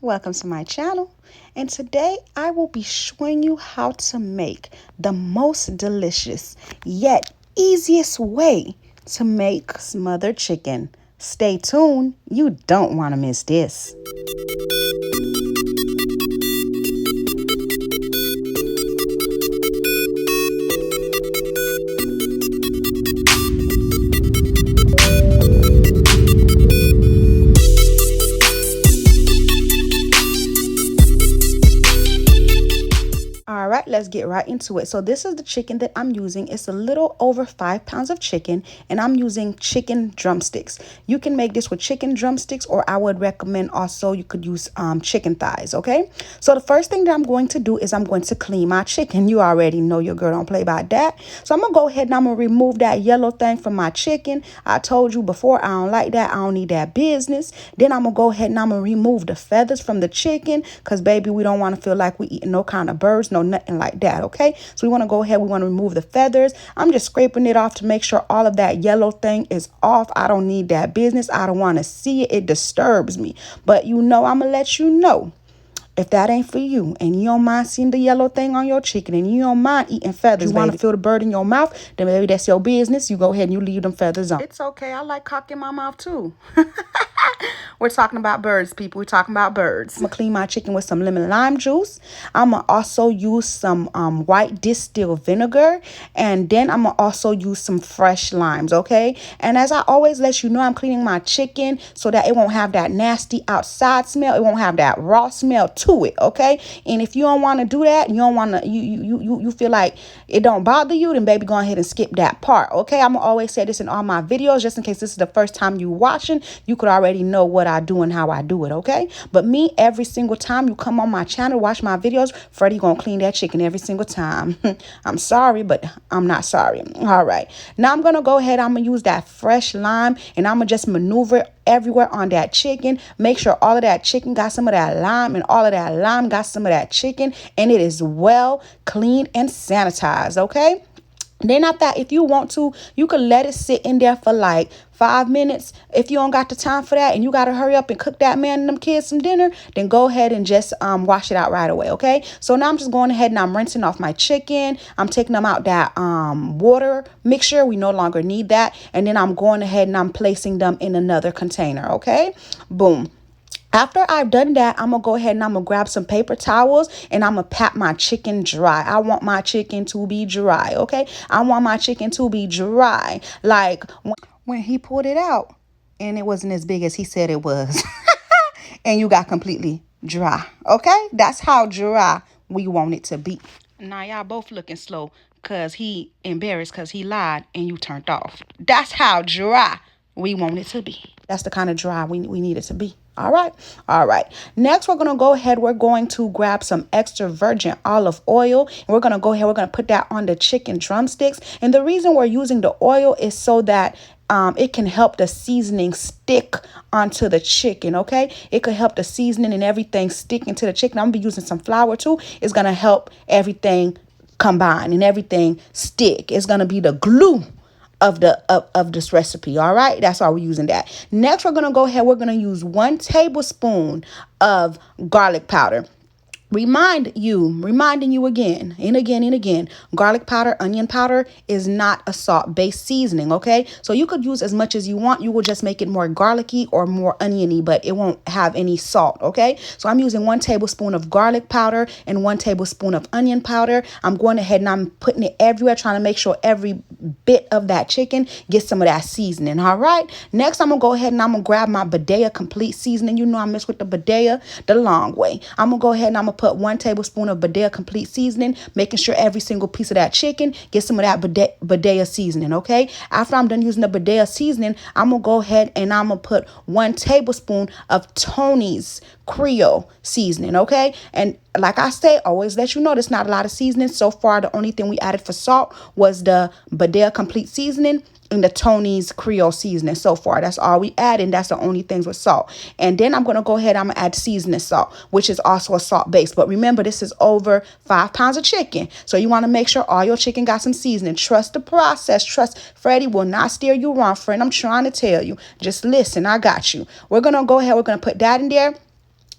welcome to my channel, and today I will be showing you how to make the most delicious yet easiest way to make smothered chicken. Stay tuned, you don't want to miss this. All right, let's get right into it. So this is the chicken that I'm using. It's a little over 5 pounds of chicken, and I'm using chicken drumsticks. You can make this with chicken drumsticks, or I would recommend also you could use chicken thighs, okay? So the first thing that I'm going to do is I'm going to clean my chicken. You already know your girl don't play about that. So I'm going to go ahead and I'm going to remove that yellow thing from my chicken. I told you before, I don't like that. I don't need that business. Then I'm going to go ahead and I'm going to remove the feathers from the chicken because, baby, we don't want to feel like we eating no kind of birds, no nothing like that, okay? So we want to go ahead, we want to remove the feathers. I'm just scraping it off to make sure all of that yellow thing is off. I don't need that business. I don't want to see it. It disturbs me. But you know, I'm going to let you know, if that ain't for you and you don't mind seeing the yellow thing on your chicken and you don't mind eating feathers, you want to feel the bird in your mouth, then maybe that's your business. You go ahead and you leave them feathers on. It's okay. I like cock in my mouth too. We're talking about birds, people. We're talking about birds. I'm going to clean my chicken with some lemon lime juice. I'm going to also use some white distilled vinegar. And then I'm going to also use some fresh limes, okay? And as I always let you know, I'm cleaning my chicken so that it won't have that nasty outside smell. It won't have that raw smell to it, okay? And if you don't want to do that, you don't want to, you feel like it don't bother you, then baby, go ahead and skip that part, okay? I'm going to always say this in all my videos, just in case this is the first time you watching, you could already know what I do and how I do it, okay? But me, every single time you come on my channel, watch my videos, Freddie gonna clean that chicken every single time. I'm sorry, but I'm not sorry. All right. Now I'm gonna go ahead. I'm gonna use that fresh lime and I'm gonna just maneuver it everywhere on that chicken. Make sure all of that chicken got some of that lime and all of that lime got some of that chicken, and it is well cleaned and sanitized, okay? Then after that, if you want to, you could let it sit in there for like 5 minutes. If you don't got the time for that and you got to hurry up and cook that man and them kids some dinner, then go ahead and just wash it out right away, okay? So now I'm just going ahead and I'm rinsing off my chicken. I'm taking them out that water mixture. We no longer need that. And then I'm going ahead and I'm placing them in another container, okay? Boom. After I've done that, I'm going to go ahead and I'm going to grab some paper towels and I'm going to pat my chicken dry. I want my chicken to be dry, okay? I want my chicken to be dry. Like when he pulled it out and it wasn't as big as he said it was. And you got completely dry, okay? That's how dry we want it to be. Now y'all both looking slow because he embarrassed because he lied and you turned off. That's how dry we want it to be. That's the kind of dry we need it to be. All right. All right. Next, we're going to go ahead. We're going to grab some extra virgin olive oil. And we're going to go ahead. We're going to put that on the chicken drumsticks. And the reason we're using the oil is so that it can help the seasoning stick onto the chicken, okay? It could help the seasoning and everything stick into the chicken. I'm going to be using some flour too. It's going to help everything combine and everything stick. It's going to be the glue of this recipe. All right, that's why we're using that. Next, we're gonna go ahead, we're gonna use 1 tablespoon of garlic powder. Reminding you again and again and again, garlic powder, onion powder is not a salt-based seasoning, okay? So you could use as much as you want. You will just make it more garlicky or more oniony, but it won't have any salt, okay? So I'm using 1 tablespoon of garlic powder and 1 tablespoon of onion powder. I'm going ahead and I'm putting it everywhere, trying to make sure every bit of that chicken gets some of that seasoning, all right? Next, I'm going to go ahead and I'm going to grab my Badia complete seasoning. You know I mess with the Badia the long way. I'm going to go ahead and I'm going to put 1 tablespoon of Badia complete seasoning, making sure every single piece of that chicken gets some of that Badia seasoning, okay? After I'm done using the Badia seasoning, I'm going to go ahead and I'm going to put 1 tablespoon of Tony's Creole seasoning, okay? And like I say, always let you know there's not a lot of seasoning. So far, the only thing we added for salt was the Badia complete seasoning and the Tony's Creole seasoning. So far, that's all we add, and that's the only things with salt. And then I'm going to go ahead, I'm going to add seasoning salt, which is also a salt base. But remember, this is over 5 pounds of chicken. So you want to make sure all your chicken got some seasoning. Trust the process. Trust Freddie will not steer you wrong, friend. I'm trying to tell you. Just listen, I got you. We're going to go ahead, we're going to put that in there.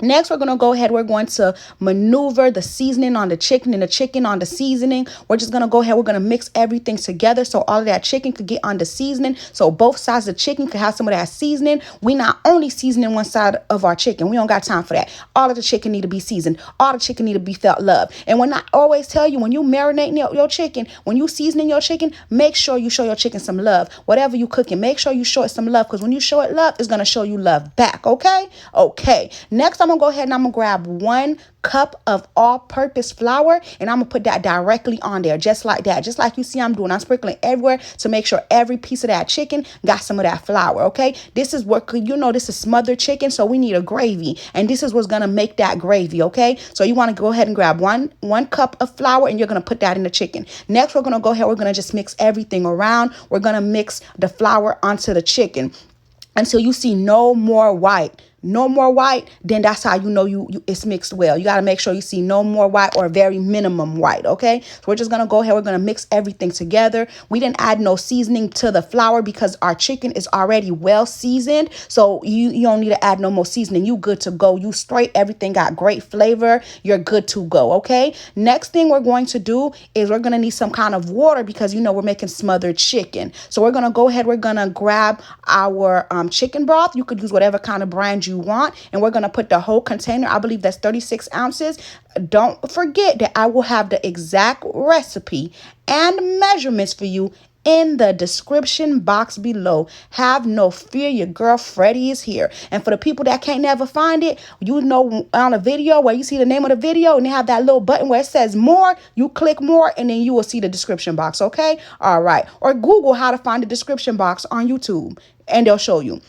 Next, we're going to go ahead. We're going to maneuver the seasoning on the chicken and the chicken on the seasoning. We're just going to go ahead. We're going to mix everything together so all of that chicken could get on the seasoning. So both sides of the chicken could have some of that seasoning. We not only seasoning one side of our chicken. We don't got time for that. All of the chicken need to be seasoned. All the chicken need to be felt love. And when I always tell you, when you marinating your chicken, when you seasoning your chicken, make sure you show your chicken some love. Whatever you cooking, make sure you show it some love, because when you show it love, it's going to show you love back. Okay. Next, I'm going to go ahead and I'm going to grab 1 cup of all-purpose flour, and I'm going to put that directly on there, just like that. Just like you see I'm doing. I'm sprinkling everywhere to make sure every piece of that chicken got some of that flour, okay? This is what, this is smothered chicken, so we need a gravy, and this is what's going to make that gravy, okay? So you want to go ahead and grab one cup of flour, and you're going to put that in the chicken. Next, we're going to go ahead. We're going to just mix everything around. We're going to mix the flour onto the chicken until you see no more white. No more white, then that's how you know it's mixed well. You got to make sure you see no more white or very minimum white, okay? So we're just going to go ahead. We're going to mix everything together. We didn't add no seasoning to the flour because our chicken is already well seasoned. So you don't need to add no more seasoning. You good to go. You straight. Everything got great flavor. You're good to go, okay? Next thing we're going to do is we're going to need some kind of water because, we're making smothered chicken. So we're going to go ahead. We're going to grab our chicken broth. You could use whatever kind of brand you want, and we're going to put the whole container. I believe that's 36 ounces. Don't forget that I will have the exact recipe and measurements for you in the description box below. Have no fear, your girl Freddie is here. And for the people that can't never find it, on a video where you see the name of the video and they have that little button where it says more, you click more and then you will see the description box, okay? All right. Or Google how to find the description box on YouTube and they'll show you.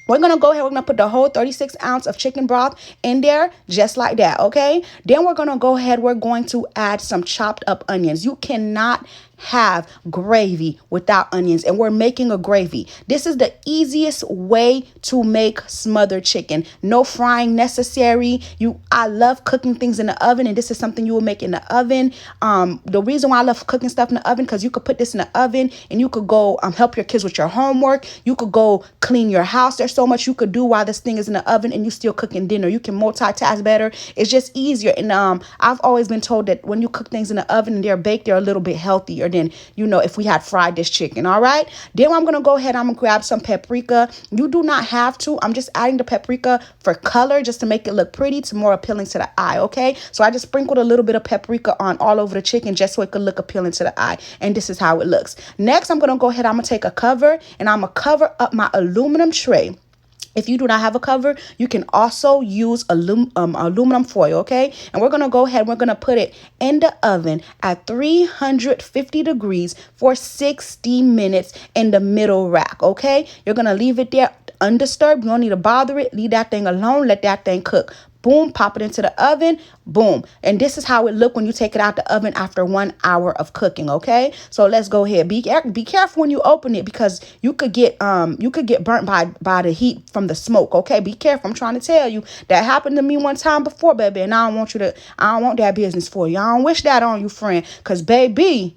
We're going to go ahead. We're going to put the whole 36 ounce of chicken broth in there just like that, okay? Then we're going to go ahead. We're going to add some chopped up onions. You cannot have gravy without onions, and we're making a gravy. This is the easiest way to make smothered chicken. No frying necessary. I love cooking things in the oven, and this is something you will make in the oven. The reason why I love cooking stuff in the oven, because you could put this in the oven and you could go help your kids with your homework. You could go clean your house. There's so much you could do while this thing is in the oven and you still cooking dinner. You can multitask better. It's just easier. And I've always been told that when you cook things in the oven and they're baked, they're a little bit healthier than, if we had fried this chicken. All right. Then I'm going to go ahead. I'm going to grab some paprika. You do not have to. I'm just adding the paprika for color, just to make it look pretty, to more appealing to the eye. Okay. So I just sprinkled a little bit of paprika on all over the chicken just so it could look appealing to the eye. And this is how it looks. Next, I'm going to go ahead. I'm going to take a cover and I'm going to cover up my aluminum tray. If you do not have a cover, you can also use aluminum foil, okay? And we're going to go ahead. We're going to put it in the oven at 350 degrees for 60 minutes in the middle rack, okay? You're going to leave it there undisturbed. You don't need to bother it. Leave that thing alone. Let that thing cook. Boom, pop it into the oven, boom. And this is how it look when you take it out the oven after 1 hour of cooking, okay? So let's go ahead. Be careful when you open it, because you could get burnt by the heat from the smoke, okay? Be careful. I'm trying to tell you, that happened to me one time before, baby, and I don't want that business for you. I don't wish that on you, friend, because baby,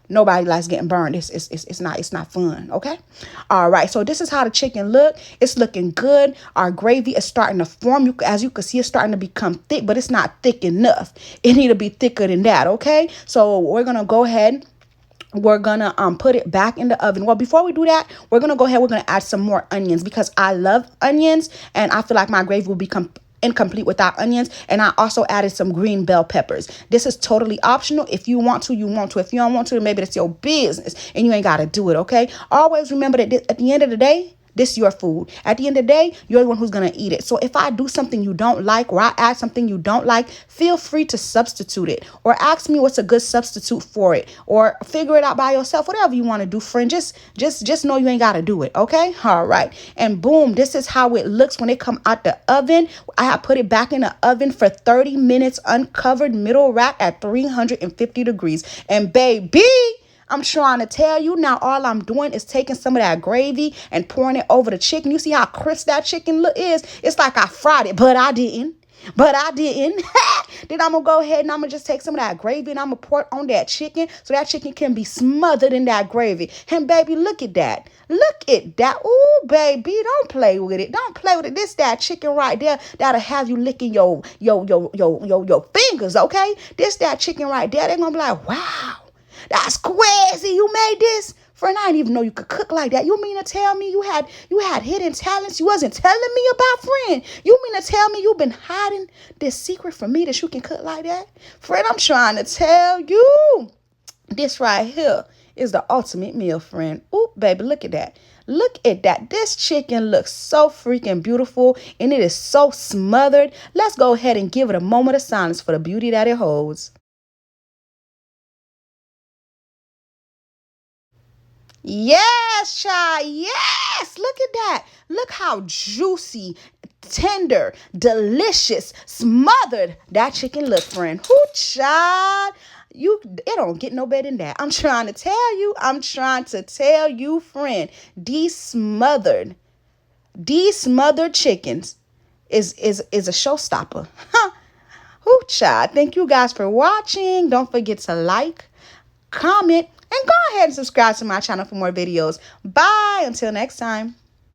nobody likes getting burned. It's not fun. Okay. All right. So this is how the chicken look. It's looking good. Our gravy is starting to form. As you can see, it's starting to become thick, but it's not thick enough. It need to be thicker than that. Okay. So we're going to go ahead. We're going to put it back in the oven. Well, before we do that, we're going to go ahead. We're going to add some more onions, because I love onions and I feel like my gravy will become incomplete without onions. And I also added some green bell peppers. This is totally optional. If you want to, you want to. If you don't want to, maybe that's your business and you ain't got to do it. Okay. Always remember that at the end of the day, this is your food. At the end of the day, you're the one who's going to eat it. So if I do something you don't like, or I add something you don't like, feel free to substitute it, or ask me what's a good substitute for it, or figure it out by yourself. Whatever you want to do, friend. Just know you ain't got to do it. Okay. All right. And boom, this is how it looks when it come out the oven. I have put it back in the oven for 30 minutes, uncovered, middle rack at 350 degrees. And baby, I'm trying to tell you now, all I'm doing is taking some of that gravy and pouring it over the chicken. You see how crisp that chicken is? It's like I fried it, but I didn't. Then I'm going to go ahead and I'm going to just take some of that gravy and I'm going to pour it on that chicken so that chicken can be smothered in that gravy. And baby, look at that. Look at that. Ooh, baby, don't play with it. Don't play with it. This that chicken right there that'll have you licking your fingers, okay? This that chicken right there. They're going to be like, wow, that's crazy. You made this? Friend, I didn't even know you could cook like that. You mean to tell me you had hidden talents you wasn't telling me about, friend? You mean to tell me you've been hiding this secret from me that you can cook like that? Friend, I'm trying to tell you. This right here is the ultimate meal, friend. Ooh, baby, look at that. Look at that. This chicken looks so freaking beautiful and it is so smothered. Let's go ahead and give it a moment of silence for the beauty that it holds. Yes, child. Yes. Look at that. Look how juicy, tender, delicious, smothered that chicken look, friend. Whoo, child. It don't get no better than that. I'm trying to tell you. I'm trying to tell you, friend. These smothered chickens is a showstopper. Huh. Whoo, child. Thank you guys for watching. Don't forget to like, comment, and go ahead and subscribe to my channel for more videos. Bye. Until next time.